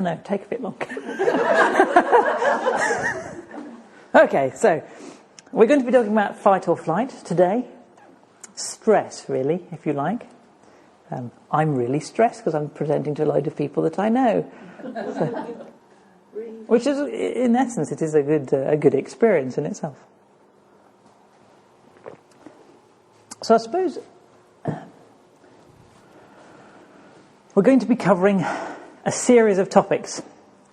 No, take a bit longer. Okay, so we're going to be talking about fight or flight today. Stress, really, if you like. I'm really stressed because I'm presenting to a load of people that I know. So, which is, in essence, it is a good experience in itself. So I suppose we're going to be covering a series of topics.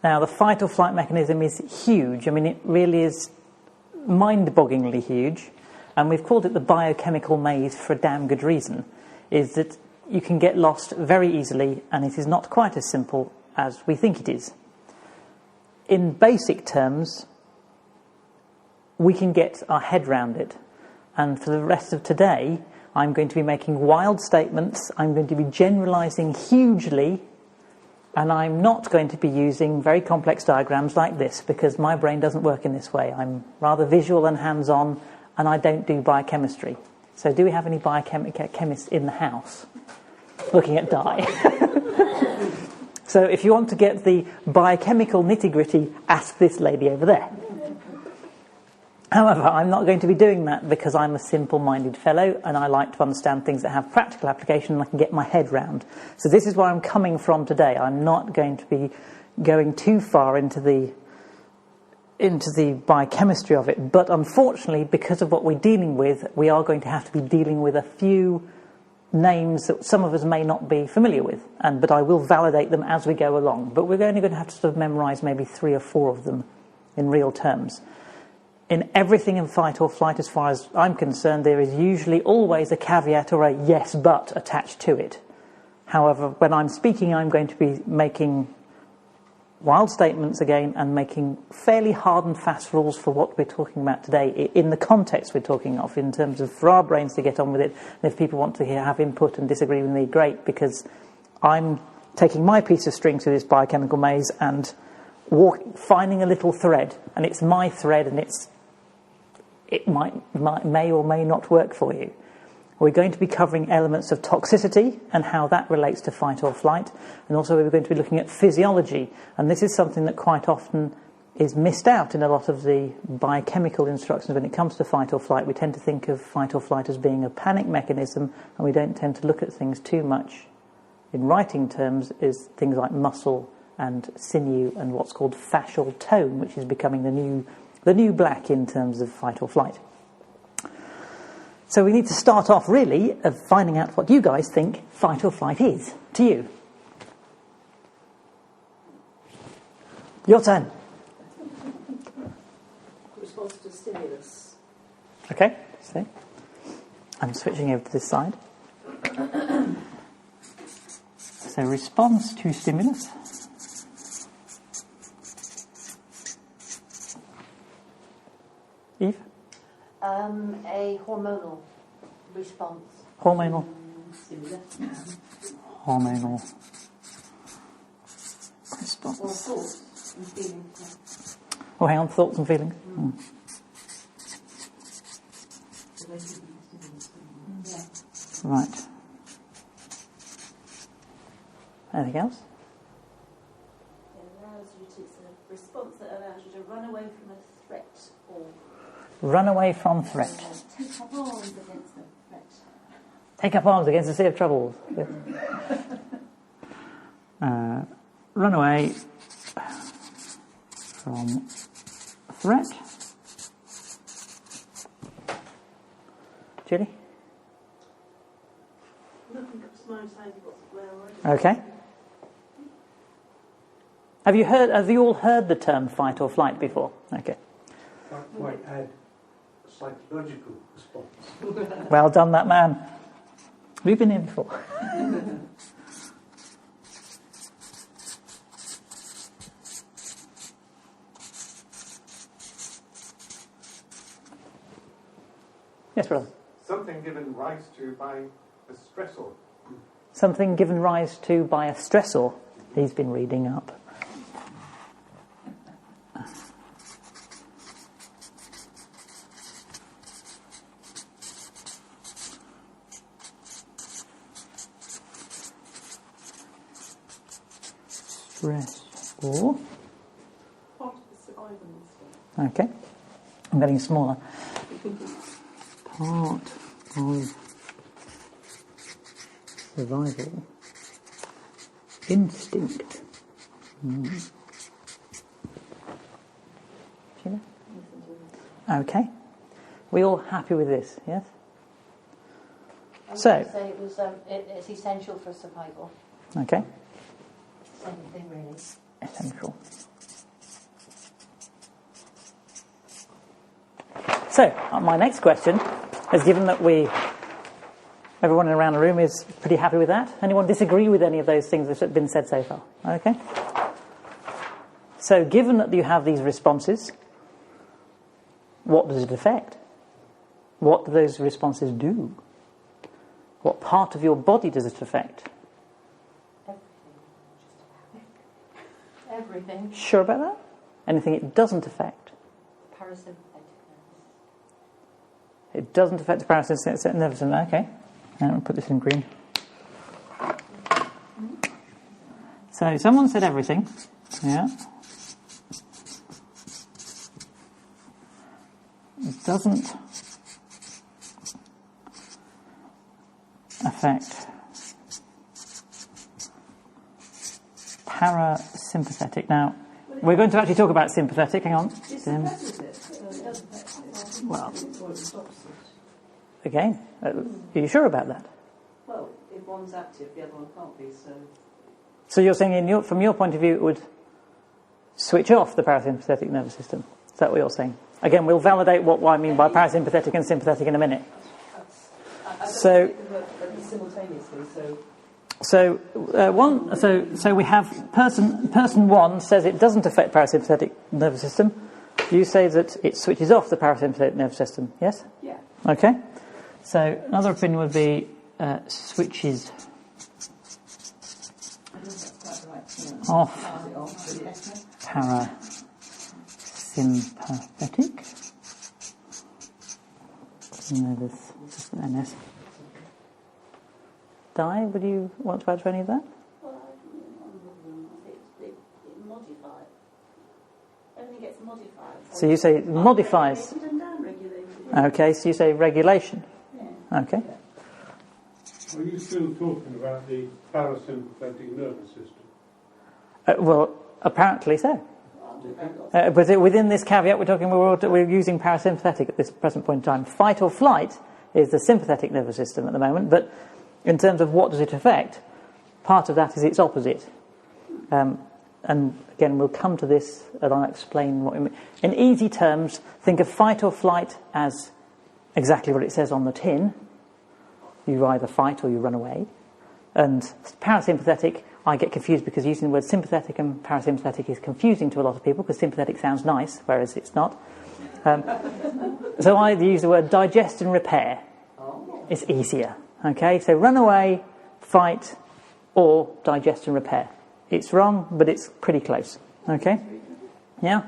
Now, the fight or flight mechanism is huge. I mean, it really is mind-bogglingly huge. And we've called it the biochemical maze for a damn good reason, is that you can get lost very easily, and it is not quite as simple as we think it is. In basic terms, we can get our head round it. And for the rest of today, I'm going to be making wild statements, I'm going to be generalising hugely, and I'm not going to be using very complex diagrams like this, because my brain doesn't work in this way. I'm rather visual and hands-on, and I don't do biochemistry. So do we have any biochemists in the house looking at dye? So if you want to get the biochemical nitty-gritty, ask this lady over there. However, I'm not going to be doing that because I'm a simple-minded fellow and I like to understand things that have practical application and I can get my head round. So this is where I'm coming from today. I'm not going to be going too far into the biochemistry of it, but unfortunately, because of what we're dealing with, we are going to have to be dealing with a few names that some of us may not be familiar with, but I will validate them as we go along. But we're only going to have to sort of memorise maybe 3 or 4 of them in real terms. In everything in fight or flight, as far as I'm concerned, there is usually always a caveat or a yes but attached to it. However, when I'm speaking, I'm going to be making wild statements again and making fairly hard and fast rules for what we're talking about today in the context we're talking of, in terms of for our brains to get on with it. And if people want to have input and disagree with me, great, because I'm taking my piece of string through this biochemical maze and finding a little thread, and it's my thread, and it may or may not work for you. We're going to be covering elements of toxicity and how that relates to fight or flight. And also we're going to be looking at physiology. And this is something that quite often is missed out in a lot of the biochemical instructions when it comes to fight or flight. We tend to think of fight or flight as being a panic mechanism, and we don't tend to look at things too much in writing terms as things like muscle and sinew and what's called fascial tone, which is becoming the new black in terms of fight or flight. So we need to start off, really, of finding out what you guys think fight or flight is to you. Your turn. Response to stimulus. Okay, so I'm switching over to this side. So response to stimulus. Eve? A hormonal response. Hormonal. Stimulus. Hormonal Or response. thoughts and feelings. Oh, hang on, thoughts and feelings. Yeah. Right. Anything else? It allows you to, it's a response that allows you to run away from a threat or Run away from threat. take up arms against a threat. Take up arms against a sea of troubles. Run away from threat. Julie? Okay. Have you all heard the term fight or flight before? Okay. Might add a psychological response. Well done, that man. We've been here before. Yes, brother. Something given rise to by a stressor. Something given rise to by a stressor. He's been reading up. Stress. Or, Part of the survival instinct. okay, I'm getting smaller. Part of survival instinct. Okay. We all happy with this, yes? I would So- say it was, it's essential for survival. Okay. Same thing, really. Essential. So, my next question is, given that everyone around the room is pretty happy with that, anyone disagree with any of those things that have been said so far? Okay. So, given that you have these responses, what does it affect? What do those responses do? What part of your body does it affect? Everything. Sure about that? Anything it doesn't affect? Parasympathetic It doesn't affect the parasympathetic nervous system. Okay. Now I'll put this in green. So someone said everything. Yeah. It doesn't affect parasympathetic. Now, we're going to actually talk about sympathetic. Hang on. Well, again, are you sure about that? Well, if one's active, the other one can't be, so... So you're saying, from your point of view, it would switch off the parasympathetic nervous system? Is that what you're saying? Again, we'll validate what I mean by parasympathetic and sympathetic in a minute. So, simultaneously, so we have person one says it doesn't affect parasympathetic nervous system. You say that it switches off the parasympathetic nervous system. Yes. Yeah. Okay. So another opinion would be switches off parasympathetic nervous system. NS. Di, would you want to add to any of that? Well, it modifies. Everything gets modified. So you say it modifies. Regulated and down-regulated. Okay, so you say regulation. Yeah. Okay. Are you still talking about the parasympathetic nervous system? Well, apparently so. But within this caveat, we're using parasympathetic at this present point in time. Fight or flight is the sympathetic nervous system at the moment, but in terms of what does it affect, part of that is its opposite. And again, we'll come to this and I'll explain what we mean. In easy terms, think of fight or flight as exactly what it says on the tin. You either fight or you run away. And parasympathetic, I get confused because using the word sympathetic and parasympathetic is confusing to a lot of people because sympathetic sounds nice, whereas it's not. So I use the word digest and repair. It's easier. Okay, so run away, fight, or digest and repair. It's wrong, but it's pretty close. Okay? Yeah?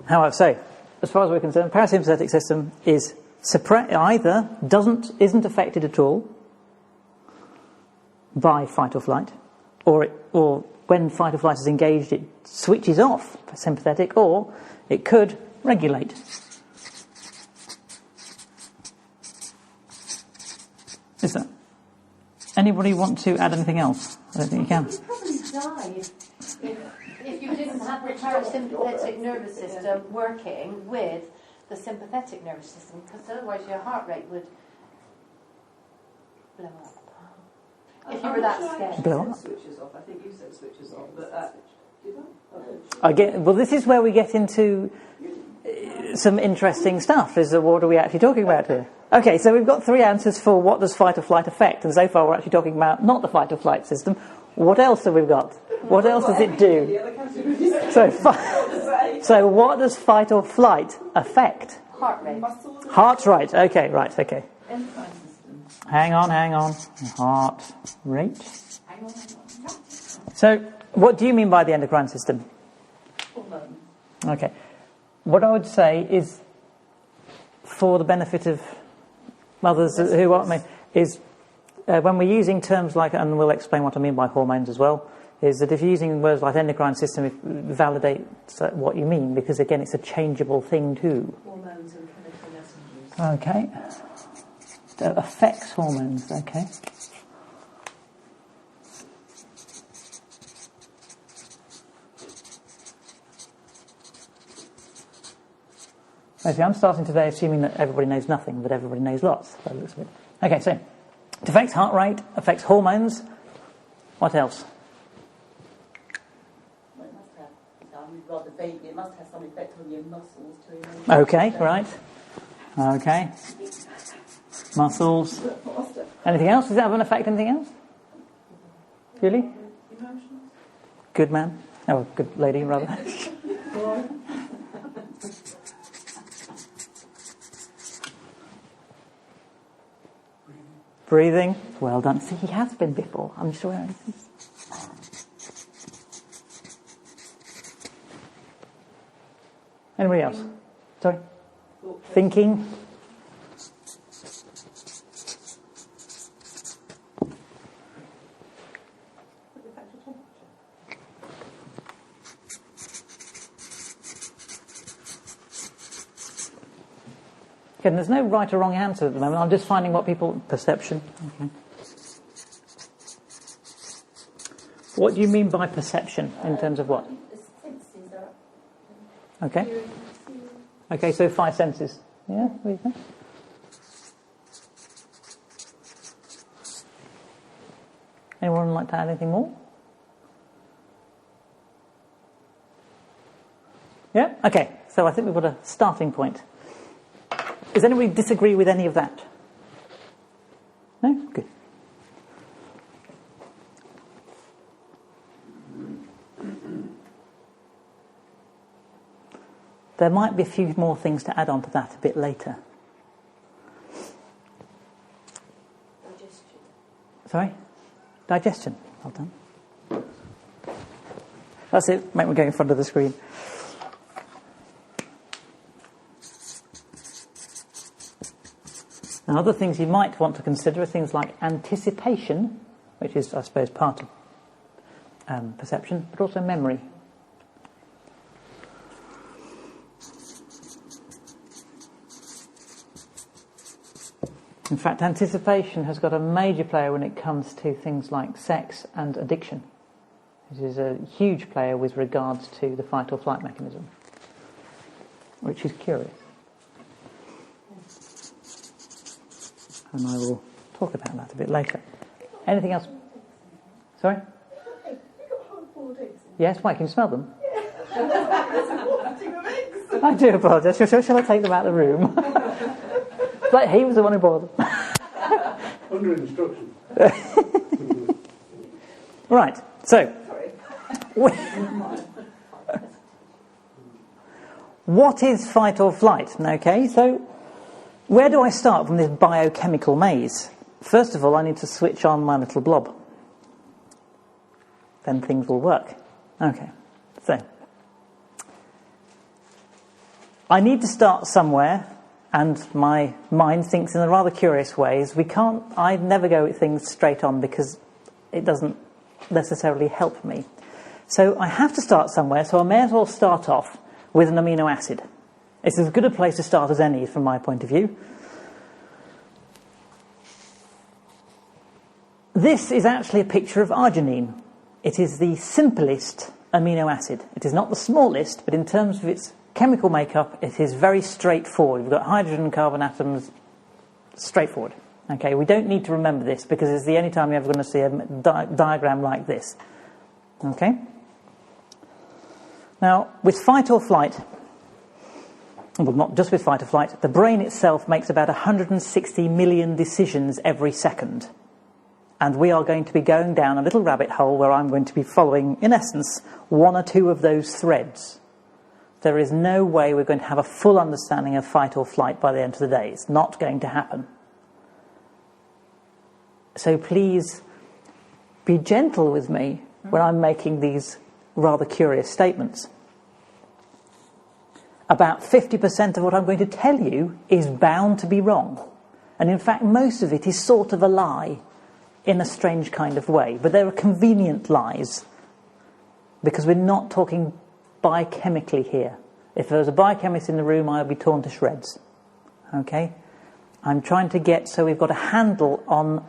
However, so, as far as we're concerned, parasympathetic system is either isn't affected at all by fight or flight, or when fight or flight is engaged, it switches off sympathetic, or it could regulate. Is that? Anybody want to add anything else? I don't think you can. You'd probably die if you didn't have the parasympathetic nervous system working with the sympathetic nervous system, because otherwise your heart rate would blow up. If you were that scared. Blow up? Switches off. I think you said switches off, but did I? Well, this is where we get into some interesting stuff. Is what are we actually talking about here? Okay, so we've got three answers for what does fight or flight affect, and so far we're actually talking about not the fight or flight system. What else have we got? What else does it do? So what does fight or flight affect? Heart rate. Heart rate. Okay, right, okay. Hang on. Heart rate. So what do you mean by the endocrine system? Okay. What I would say is, for the benefit of mothers who are, is when we're using terms like, and we'll explain what I mean by hormones as well, is that if you're using words like endocrine system, it validates what you mean, because again, it's a changeable thing too. Hormones and chemical messengers. Okay. That affects hormones, okay. Okay, I'm starting today assuming that everybody knows nothing, but everybody knows lots. By the looks of it. Okay, so it affects heart rate, affects hormones. What else? Well, it must have, I'm rather vague, it must have some effect on your muscles too. Okay, right. Okay. Muscles. Anything else? Does that have an effect? Anything else? Julie? Emotions? Good man. Oh, good lady, rather. Breathing. Well done. See, he has been before. I'm sure. Anybody else? Sorry? Thinking. Again, there's no right or wrong answer at the moment. I'm just finding what people... Perception. Okay. What do you mean by perception in terms of what? Okay. Okay, so 5 senses. Yeah, there you go. Anyone like to add anything more? Yeah? Okay, so I think we've got a starting point. Does anybody disagree with any of that? No? Good. There might be a few more things to add on to that a bit later. Digestion. Sorry? Digestion. Well done. That's it. Make me go in front of the screen. Now, other things you might want to consider are things like anticipation, which is, I suppose, part of perception, but also memory. In fact, anticipation has got a major player when it comes to things like sex and addiction. It is a huge player with regards to the fight or flight mechanism, which is curious. And I will talk about that a bit later. Anything else? Sorry? Yes, why? Can you smell them? I do apologise. Shall I take them out of the room? Like he was the one who bought them. Under instruction. Right, so. What is fight or flight? Okay, so where do I start from this biochemical maze? First of all, I need to switch on my little blob. Then things will work. Okay, so I need to start somewhere, and my mind thinks in a rather curious ways. I never go at things straight on because it doesn't necessarily help me. So I have to start somewhere, so I may as well start off with an amino acid. It's as good a place to start as any from my point of view. This is actually a picture of arginine. It is the simplest amino acid. It is not the smallest, but in terms of its chemical makeup, it is very straightforward. We've got hydrogen and carbon atoms, straightforward. Okay, we don't need to remember this because it's the only time you're ever going to see a diagram like this. Okay? Now, with fight or flight, well, not just with fight or flight, the brain itself makes about 160 million decisions every second. And we are going to be going down a little rabbit hole where I'm going to be following, in essence, one or two of those threads. There is no way we're going to have a full understanding of fight or flight by the end of the day. It's not going to happen. So please be gentle with me when I'm making these rather curious statements. About 50% of what I'm going to tell you is bound to be wrong. And in fact, most of it is sort of a lie in a strange kind of way. But there are convenient lies because we're not talking biochemically here. If there was a biochemist in the room, I would be torn to shreds. Okay? I'm trying to get so we've got a handle on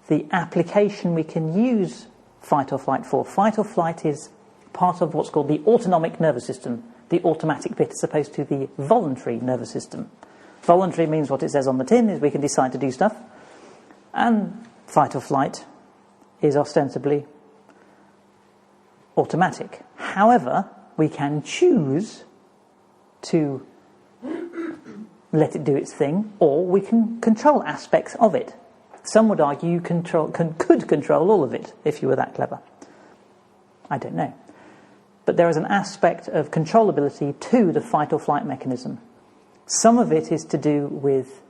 the application we can use fight or flight for. Fight or flight is part of what's called the autonomic nervous system, the automatic bit as opposed to the voluntary nervous system. Voluntary means what it says on the tin, is we can decide to do stuff. And fight or flight is ostensibly automatic. However, we can choose to let it do its thing, or we can control aspects of it. Some would argue you could control all of it if you were that clever. I don't know. But there is an aspect of controllability to the fight or flight mechanism. Some of it is to do with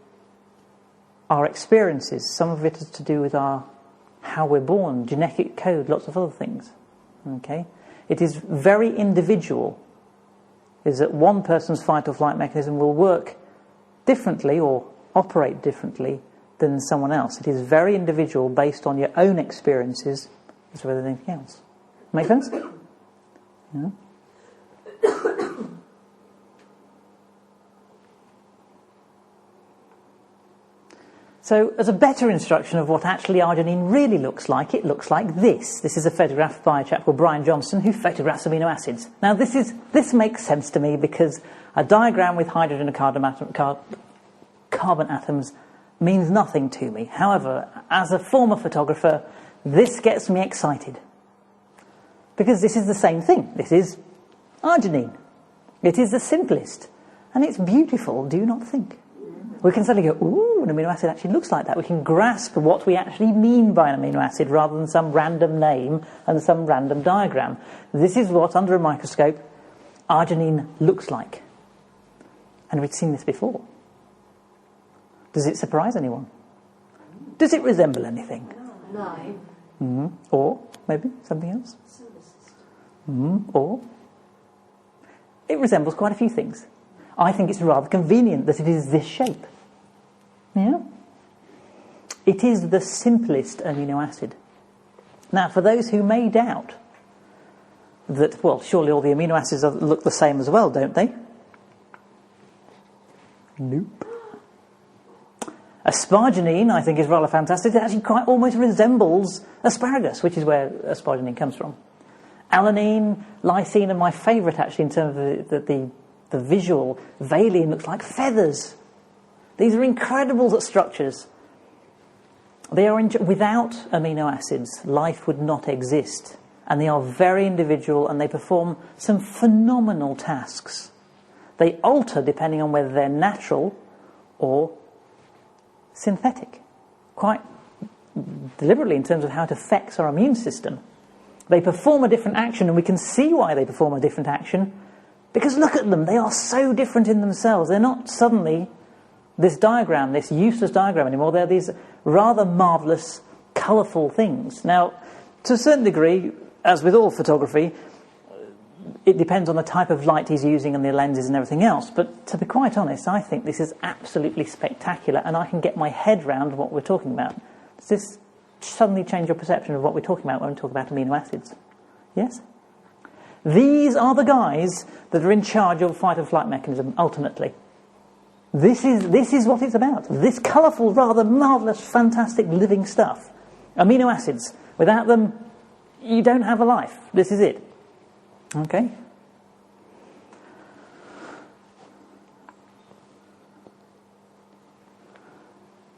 our experiences. Some of it is to do with how we're born, genetic code, lots of other things. Okay? It is very individual. Is that one person's fight or flight mechanism will work differently or operate differently than someone else. It is very individual based on your own experiences as well as anything else. Make sense? Yeah. So, as a better instruction of what actually arginine really looks like, it looks like this. This is a photograph by a chap called Brian Johnston who photographs amino acids. Now, this makes sense to me because a diagram with hydrogen and carbon atoms means nothing to me. However, as a former photographer, this gets me excited. Because this is the same thing. This is arginine. It is the simplest. And it's beautiful, do you not think? We can suddenly go, ooh, an amino acid actually looks like that. We can grasp what we actually mean by an amino acid rather than some random name and some random diagram. This is what, under a microscope, arginine looks like. And we've seen this before. Does it surprise anyone? Does it resemble anything? No. Mm-hmm. Or maybe something else? Mm-hmm. Or it resembles quite a few things. I think it's rather convenient that it is this shape. Yeah? It is the simplest amino acid. Now, for those who may doubt that, well, surely all the amino acids look the same as well, don't they? Nope. Asparagine, I think, is rather fantastic. It actually quite almost resembles asparagus, which is where asparagine comes from. Alanine, lysine are my favourite, actually, in terms of the visual. Valine looks like feathers. These are incredible structures. They are without amino acids, life would not exist. And they are very individual and they perform some phenomenal tasks. They alter depending on whether they're natural or synthetic. Quite deliberately in terms of how it affects our immune system. They perform a different action and we can see why they perform a different action. Because look at them, they are so different in themselves. They're not suddenly this diagram, this useless diagram anymore. They're these rather marvellous, colourful things. Now, to a certain degree, as with all photography, it depends on the type of light he's using and the lenses and everything else. But to be quite honest, I think this is absolutely spectacular and I can get my head round what we're talking about. Does this suddenly change your perception of what we're talking about when we talk about amino acids? Yes? These are the guys that are in charge of fight or flight mechanism, ultimately. This is what it's about. This colourful, rather marvellous, fantastic living stuff. Amino acids. Without them, you don't have a life. This is it. Okay?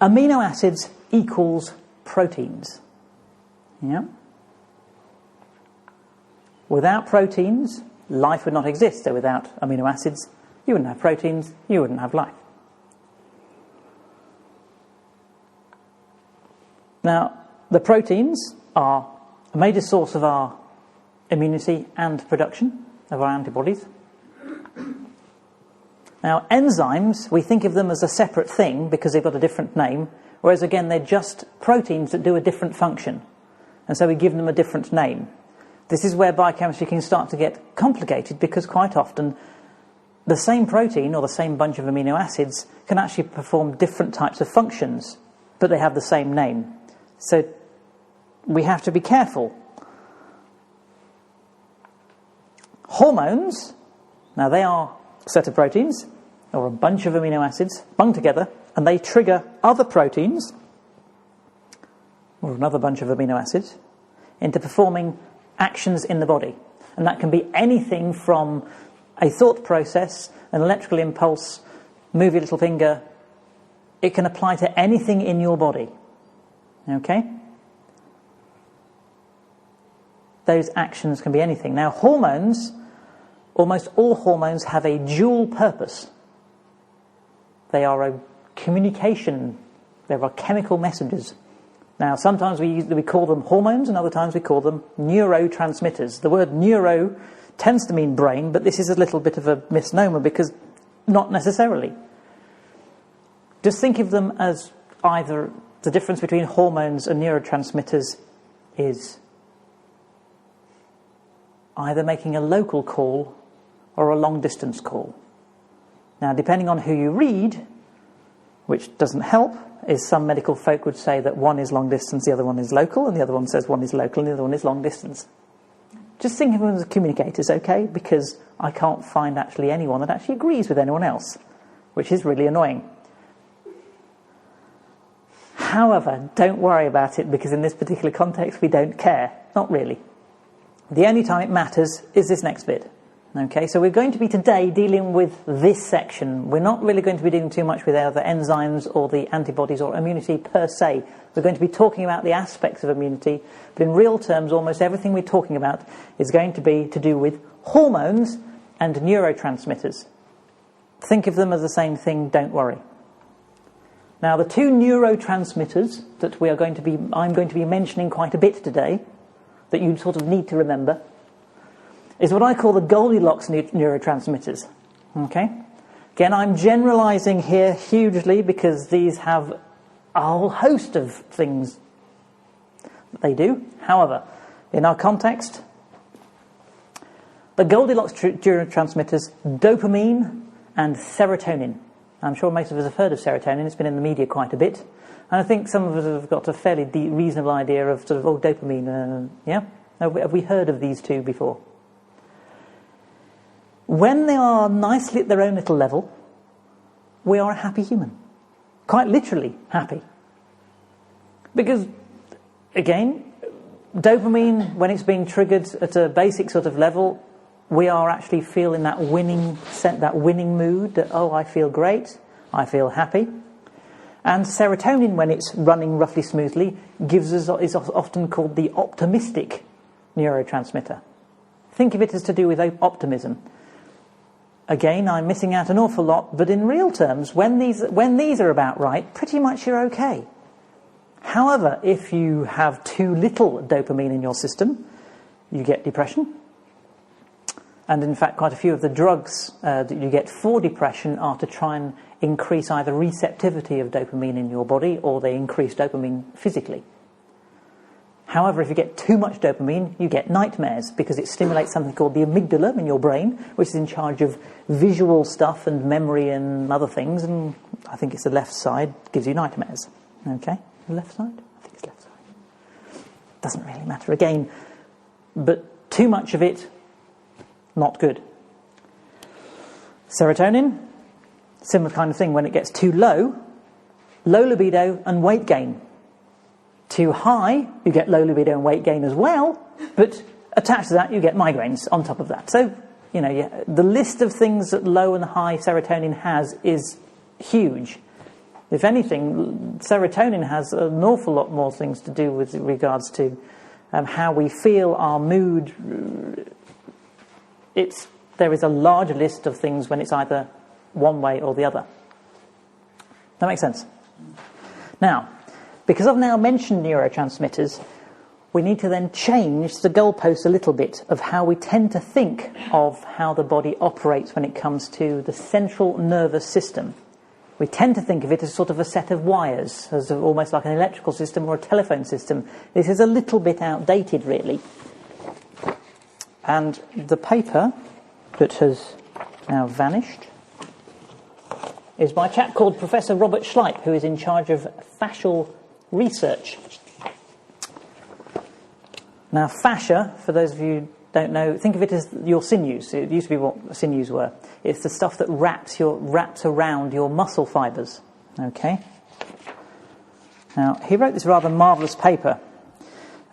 Amino acids equals proteins. Yeah? Without proteins, life would not exist. So without amino acids, you wouldn't have proteins, you wouldn't have life. Now, the proteins are a major source of our immunity and production of our antibodies. Now, enzymes, we think of them as a separate thing because they've got a different name, whereas again, they're just proteins that do a different function. And so we give them a different name. This is where biochemistry can start to get complicated because quite often the same protein or the same bunch of amino acids can actually perform different types of functions, but they have the same name. So we have to be careful. Hormones, now they are a set of proteins, or a bunch of amino acids, bung together, and they trigger other proteins, or another bunch of amino acids, into performing actions in the body. And that can be anything from a thought process, an electrical impulse, move your little finger. It can apply to anything in your body. Okay? Those actions can be anything. Now, hormones, almost all hormones have a dual purpose. They are a communication. There are chemical messages. Now, sometimes we call them hormones, and other times we call them neurotransmitters. The word neuro tends to mean brain, but this is a little bit of a misnomer because not necessarily. Just think of them as either the difference between hormones and neurotransmitters is either making a local call or a long-distance call. Now, depending on who you read, which doesn't help, is some medical folk would say that one is long distance, the other one is local, and the other one says one is local and the other one is long distance. Just think of them as communicators, okay? Because I can't find actually anyone that actually agrees with anyone else, which is really annoying. However, don't worry about it, because in this particular context we don't care. Not really. The only time it matters is this next bit. Okay, so we're going to be today dealing with this section. We're not really going to be dealing too much with either enzymes or the antibodies or immunity per se. We're going to be talking about the aspects of immunity, but in real terms, almost everything we're talking about is going to be to do with hormones and neurotransmitters. Think of them as the same thing, don't worry. Now, the two neurotransmitters that I'm going to be mentioning quite a bit today, that you sort of need to remember, is what I call the Goldilocks neurotransmitters. Okay? Again, I'm generalizing here hugely because these have a whole host of things that they do. However, in our context, the Goldilocks neurotransmitters, dopamine and serotonin. I'm sure most of us have heard of serotonin. It's been in the media quite a bit. And I think some of us have got a fairly reasonable idea of sort of, dopamine. Yeah? Have we heard of these two before? When they are nicely at their own little level, we are a happy human. Quite literally happy. That again, dopamine, when it's being triggered at a basic sort of level, we are actually feeling that winning mood, that, oh, I feel great, I feel happy. And serotonin, when it's running roughly smoothly, is often called the optimistic neurotransmitter. Think of it as to do with optimism. Again, I'm missing out an awful lot, but in real terms, when these are about right, pretty much you're okay. However, if you have too little dopamine in your system, you get depression. And in fact, quite a few of the drugs that you get for depression are to try and increase either receptivity of dopamine in your body, or they increase dopamine physically. However, if you get too much dopamine, you get nightmares, because it stimulates something called the amygdala in your brain, which is in charge of visual stuff and memory and other things, and I think it's the left side, gives you nightmares. Okay? The left side? I think it's left side. Doesn't really matter again. But too much of it, not good. Serotonin, similar kind of thing. When it gets too low libido and weight gain. Too high, you get low libido and weight gain as well, but attached to that, you get migraines on top of that. So, the list of things that low and high serotonin has is huge. If anything, serotonin has an awful lot more things to do with regards to how we feel, our mood. There is a larger list of things when it's either one way or the other. That makes sense? Now, because I've now mentioned neurotransmitters, we need to then change the goalpost a little bit of how we tend to think of how the body operates when it comes to the central nervous system. We tend to think of it as sort of a set of wires, as almost like an electrical system or a telephone system. This is a little bit outdated, really. And the paper that has now vanished is by a chap called Professor Robert Schleip, who is in charge of fascial research. Now, fascia, for those of you who don't know, think of it as your sinews. It used to be what sinews were. It's the stuff that wraps around your muscle fibres. Okay? Now, he wrote this rather marvellous paper.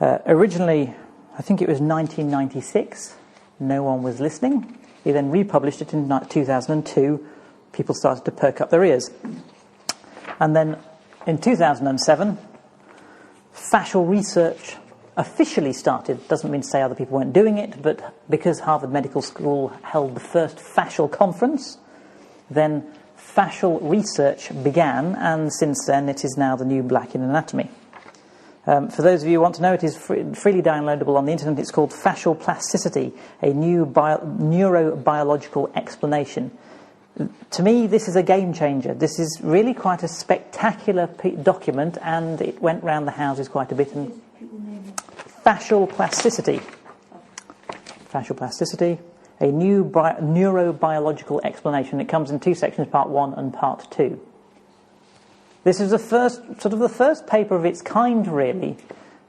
Originally, I think it was 1996. No one was listening. He then republished it in 2002. People started to perk up their ears. And then in 2007, fascial research officially started. Doesn't mean to say other people weren't doing it, but because Harvard Medical School held the first fascial conference, then fascial research began, and since then it is now the new black in anatomy. For those of you who want to know, it is freely downloadable on the internet. It's called Fascial Plasticity, a new neurobiological explanation. To me, this is a game changer. This is really quite a spectacular document, and it went round the houses quite a bit. And fascial plasticity. Fascial plasticity, a new neurobiological explanation. It comes in two sections, part 1 and part 2. This is the first paper of its kind, really,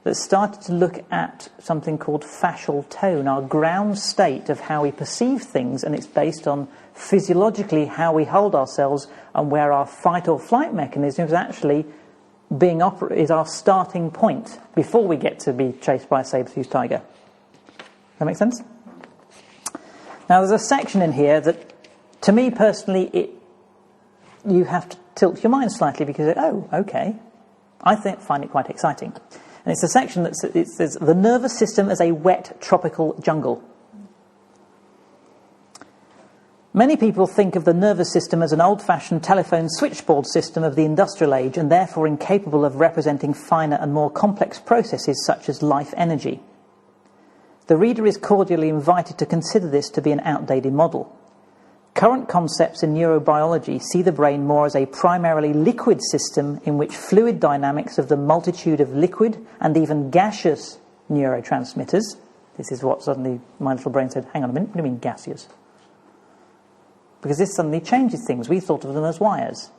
that started to look at something called fascial tone, our ground state of how we perceive things, and it's based on physiologically how we hold ourselves and where our fight or flight mechanism is actually is our starting point before we get to be chased by a saber-toothed tiger. That make sense? Now, there's a section in here that, to me personally, you have to tilt your mind slightly because, oh, okay, I find it quite exciting. And it's a section that says the nervous system as a wet tropical jungle. Many people think of the nervous system as an old-fashioned telephone switchboard system of the industrial age and therefore incapable of representing finer and more complex processes such as life energy. The reader is cordially invited to consider this to be an outdated model. Current concepts in neurobiology see the brain more as a primarily liquid system in which fluid dynamics of the multitude of liquid and even gaseous neurotransmitters. This is what suddenly my little brain said, hang on a minute, what do you mean gaseous? Because this suddenly changes things. We thought of them as wires.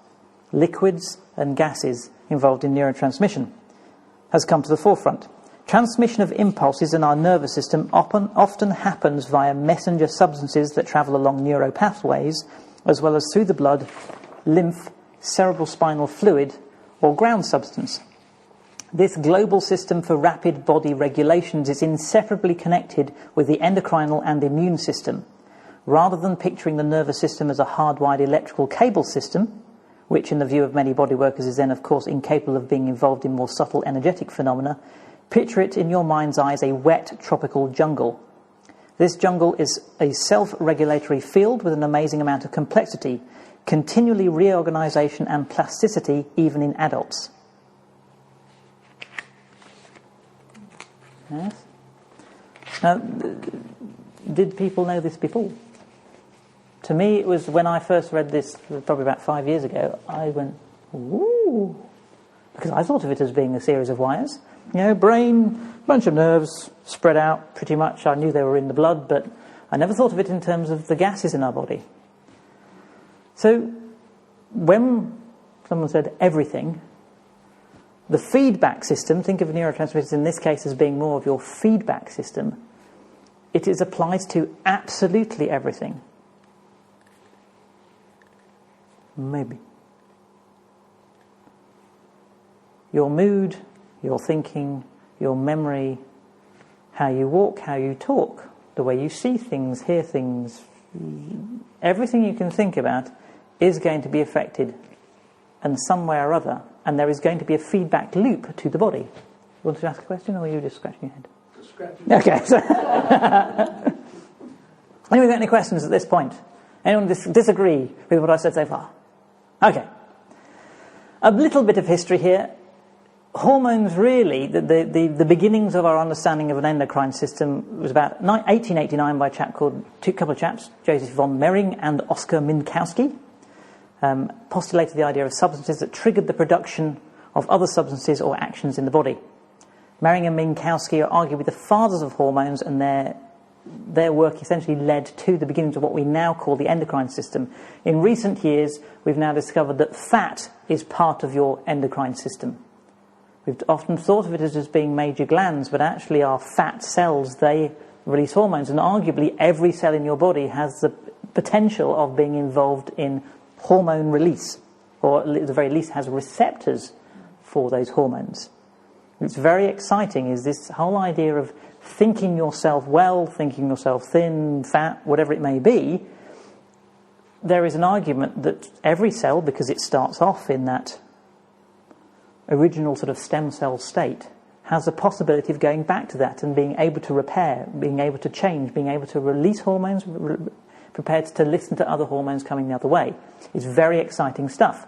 Liquids and gases involved in neurotransmission has come to the forefront. Transmission of impulses in our nervous system often happens via messenger substances that travel along neuropathways, as well as through the blood, lymph, cerebrospinal fluid, or ground substance. This global system for rapid body regulations is inseparably connected with the endocrinal and immune system. Rather than picturing the nervous system as a hardwired electrical cable system, which in the view of many body workers is then of course incapable of being involved in more subtle energetic phenomena, picture it in your mind's eye as a wet tropical jungle. This jungle is a self-regulatory field with an amazing amount of complexity, continually reorganization and plasticity even in adults. Yes? Now, did people know this before? To me, it was when I first read this, probably about 5 years ago, I went, ooh, because I thought of it as being a series of wires. You know, brain, bunch of nerves spread out pretty much. I knew they were in the blood, but I never thought of it in terms of the gases in our body. So when someone said everything, the feedback system, think of neurotransmitters in this case as being more of your feedback system, it is applied to absolutely everything. Maybe. Your mood, your thinking, your memory, how you walk, how you talk, the way you see things, hear things, everything you can think about is going to be affected in some way or other, and there is going to be a feedback loop to the body. You want to ask a question, or are you just scratching your head? Just scratching. Okay. So anyone got any questions at this point? Anyone disagree with what I said so far? Okay. A little bit of history here. Hormones, really, the beginnings of our understanding of an endocrine system was about 1889 by a couple of chaps, Joseph von Mering and Oskar Minkowski, postulated the idea of substances that triggered the production of other substances or actions in the body. Mering and Minkowski are arguably the fathers of hormones, and their work essentially led to the beginnings of what we now call the endocrine system. In recent years, we've now discovered that fat is part of your endocrine system. We've often thought of it as being major glands, but actually our fat cells, they release hormones, and arguably every cell in your body has the potential of being involved in hormone release, or at the very least has receptors for those hormones. It's very exciting, is this whole idea of thinking yourself well, thinking yourself thin, fat, whatever it may be. There is an argument that every cell, because it starts off in that original sort of stem cell state, has the possibility of going back to that and being able to repair, being able to change, being able to release hormones, prepared to listen to other hormones coming the other way. It's very exciting stuff.